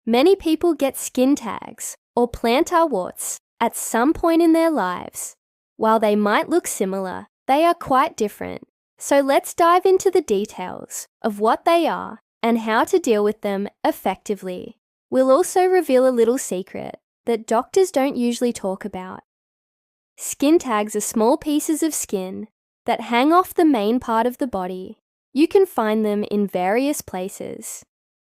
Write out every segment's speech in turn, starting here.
Many people get skin tags or plantar warts at some point in their lives. While they might look similar, they are quite different. So let's dive into the details of what they are and how to deal with them effectively. We'll also reveal a little secret that doctors don't usually talk about. Skin tags are small pieces of skin that hang off the main part of the body. You can find them in various places,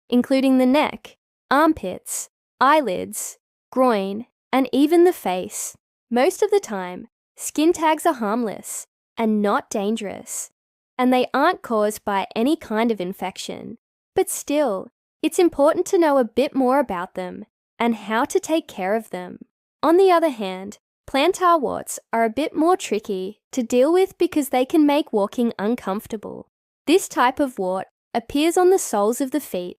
including the neck, armpits, eyelids, groin, and even the face. Most of the time, skin tags are harmless and not dangerous, and they aren't caused by any kind of infection. But still, it's important to know a bit more about them and how to take care of them. On the other hand, plantar warts are a bit more tricky to deal with because they can make walking uncomfortable. This type of wart appears on the soles of the feet,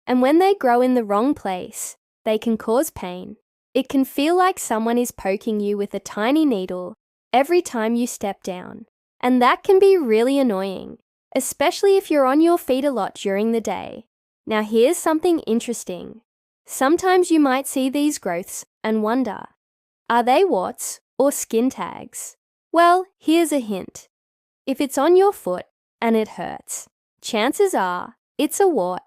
and when they grow in the wrong place, they can cause pain. It can feel like someone is poking you with a tiny needle every time you step down, and that can be really annoying, especially if you're on your feet a lot during the day. Now here's something interesting. Sometimes you might see these growths and wonder, are they warts or skin tags? Well, here's a hint. If it's on your foot and it hurts, chances are it's a wart.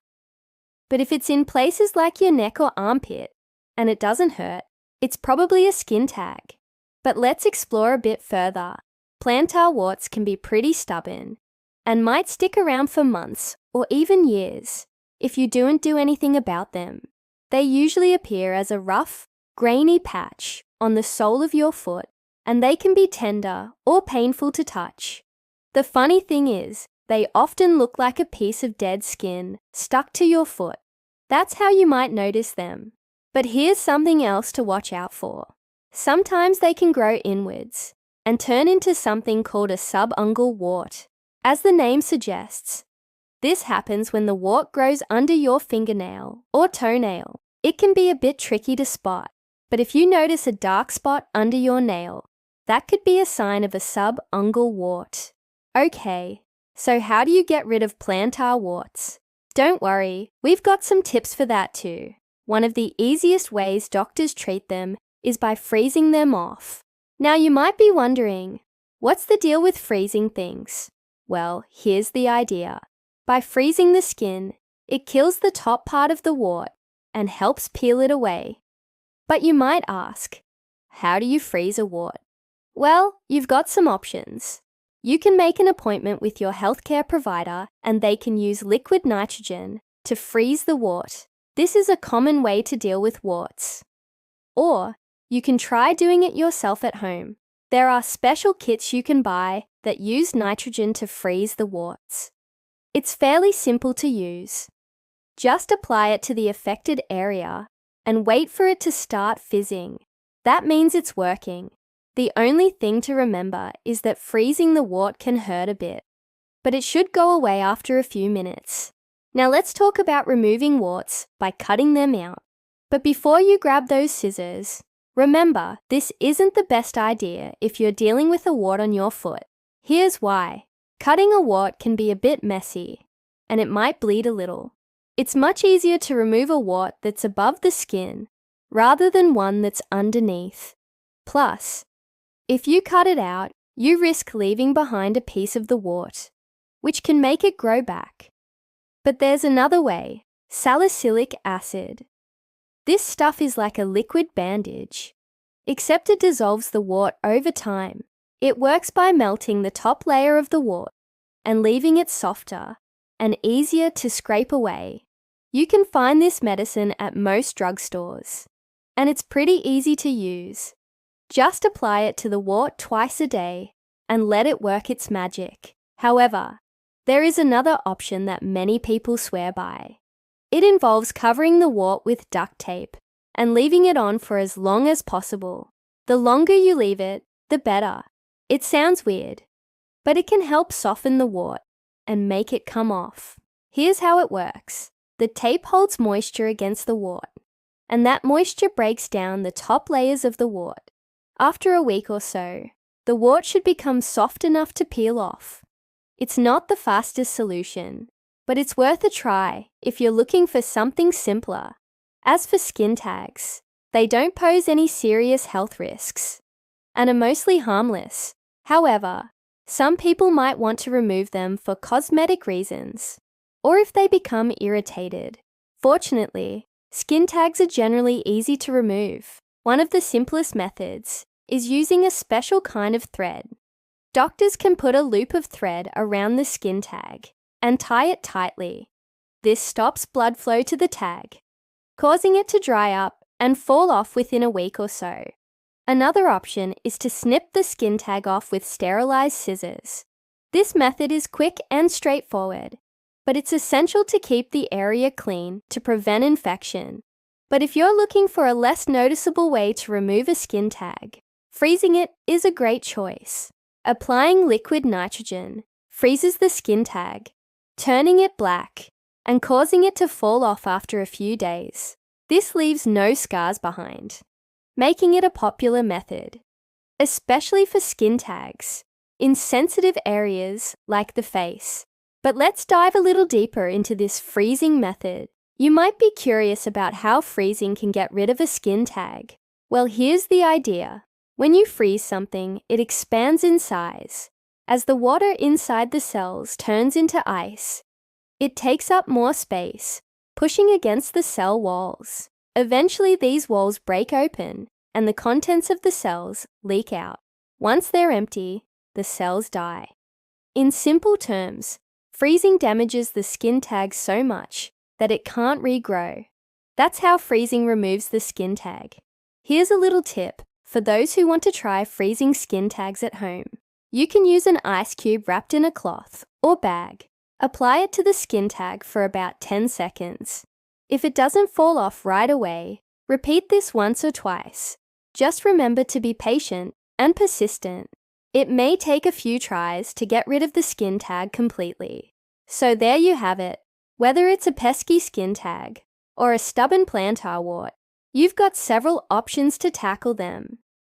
But if it's in places like your neck or armpit and it doesn't hurt, it's probably a skin tag. But let's explore a bit further. Plantar warts can be pretty stubborn and might stick around for months or even years if you don't do anything about them. They usually appear as a rough, grainy patch on the sole of your foot, and they can be tender or painful to touch. The funny thing is, they often look like a piece of dead skin stuck to your foot. That's how you might notice them. But here's something else to watch out for. Sometimes they can grow inwards and turn into something called a subungual wart. As the name suggests, this happens when the wart grows under your fingernail or toenail. It can be a bit tricky to spot, but if you notice a dark spot under your nail, that could be a sign of a subungual wart. Okay, so how do you get rid of plantar warts? Don't worry, we've got some tips for that too. One of the easiest ways doctors treat them is by freezing them off. Now you might be wondering, what's the deal with freezing things? Well, here's the idea. By freezing the skin, it kills the top part of the wart and helps peel it away. But you might ask, how do you freeze a wart? Well, you've got some options. You can make an appointment with your healthcare provider and they can use liquid nitrogen to freeze the wart. This is a common way to deal with warts. Or you can try doing it yourself at home. There are special kits you can buy that use nitrogen to freeze the warts. It's fairly simple to use. Just apply it to the affected area and wait for it to start fizzing. That means it's working. The only thing to remember is that freezing the wart can hurt a bit, but it should go away after a few minutes. Now let's talk about removing warts by cutting them out. But before you grab those scissors, remember this isn't the best idea if you're dealing with a wart on your foot. Here's why. Cutting a wart can be a bit messy, and it might bleed a little. It's much easier to remove a wart that's above the skin rather than one that's underneath. Plus, if you cut it out, you risk leaving behind a piece of the wart, which can make it grow back. But there's another way, salicylic acid. This stuff is like a liquid bandage, except it dissolves the wart over time. It works by melting the top layer of the wart and leaving it softer and easier to scrape away. You can find this medicine at most drugstores, and it's pretty easy to use. Just apply it to the wart twice a day and let it work its magic. However, there is another option that many people swear by. It involves covering the wart with duct tape and leaving it on for as long as possible. The longer you leave it, the better. It sounds weird, but it can help soften the wart and make it come off. Here's how it works. The tape holds moisture against the wart, and that moisture breaks down the top layers of the wart. After a week or so, the wart should become soft enough to peel off. It's not the fastest solution, but it's worth a try if you're looking for something simpler. As for skin tags, they don't pose any serious health risks and are mostly harmless. However, some people might want to remove them for cosmetic reasons or if they become irritated. Fortunately, skin tags are generally easy to remove. One of the simplest methods is using a special kind of thread. Doctors can put a loop of thread around the skin tag and tie it tightly. This stops blood flow to the tag, causing it to dry up and fall off within a week or so. Another option is to snip the skin tag off with sterilized scissors. This method is quick and straightforward, but it's essential to keep the area clean to prevent infection. But if you're looking for a less noticeable way to remove a skin tag, freezing it is a great choice. Applying liquid nitrogen freezes the skin tag, turning it black and causing it to fall off after a few days. This leaves no scars behind, making it a popular method, especially for skin tags in sensitive areas like the face. But let's dive a little deeper into this freezing method. You might be curious about how freezing can get rid of a skin tag. Well, here's the idea. When you freeze something, it expands in size. As the water inside the cells turns into ice, it takes up more space, pushing against the cell walls. Eventually, these walls break open and the contents of the cells leak out. Once they're empty, the cells die. In simple terms, freezing damages the skin tag so much that it can't regrow. That's how freezing removes the skin tag. Here's a little tip for those who want to try freezing skin tags at home. You can use an ice cube wrapped in a cloth or bag. Apply it to the skin tag for about 10 seconds. If it doesn't fall off right away, repeat this once or twice. Just remember to be patient and persistent. It may take a few tries to get rid of the skin tag completely. So there you have it. Whether it's a pesky skin tag or a stubborn plantar wart, you've got several options to tackle them.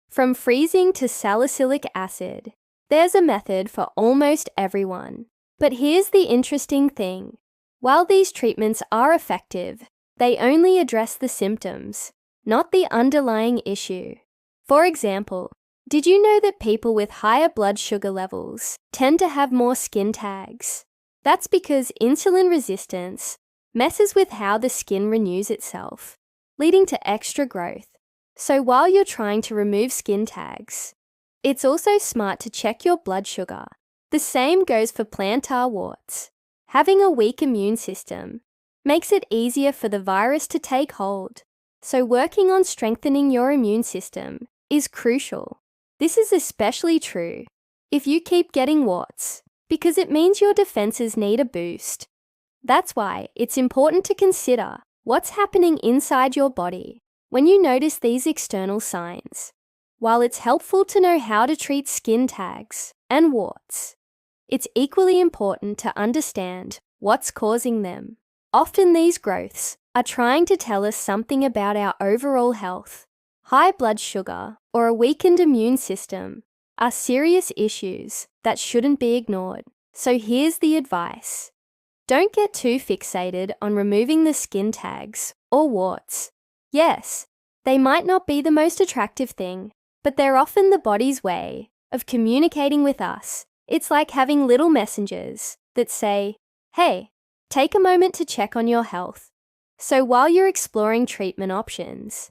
From freezing to salicylic acid, there's a method for almost everyone. But here's the interesting thing. While these treatments are effective, they only address the symptoms, not the underlying issue. For example, did you know that people with higher blood sugar levels tend to have more skin tags? That's because insulin resistance messes with how the skin renews itself, leading to extra growth. So while you're trying to remove skin tags, it's also smart to check your blood sugar. The same goes for plantar warts. Having a weak immune system makes it easier for the virus to take hold. So working on strengthening your immune system is crucial. This is especially true if you keep getting warts, because it means your defenses need a boost. That's why it's important to consider what's happening inside your body when you notice these external signs. While it's helpful to know how to treat skin tags and warts, it's equally important to understand what's causing them. Often these growths are trying to tell us something about our overall health. High blood sugar or a weakened immune system are serious issues that shouldn't be ignored. So here's the advice. Don't get too fixated on removing the skin tags or warts. Yes, they might not be the most attractive thing, but they're often the body's way of communicating with us. It's like having little messengers that say, hey, take a moment to check on your health. So while you're exploring treatment options,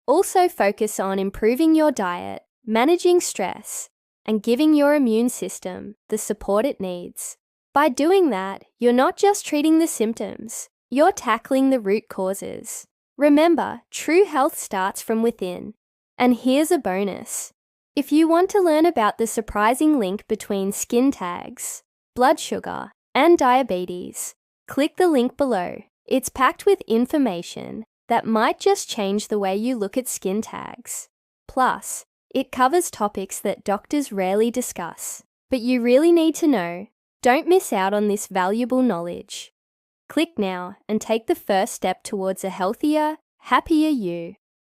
also focus on improving your diet, managing stress, and giving your immune system the support it needs. By doing that, you're not just treating the symptoms, you're tackling the root causes. Remember, true health starts from within. And here's a bonus. If you want to learn about the surprising link between skin tags, blood sugar, and diabetes, click the link below. It's packed with information that might just change the way you look at skin tags. Plus, it covers topics that doctors rarely discuss, but you really need to know. Don't miss out on this valuable knowledge. Click now and take the first step towards a healthier, happier you.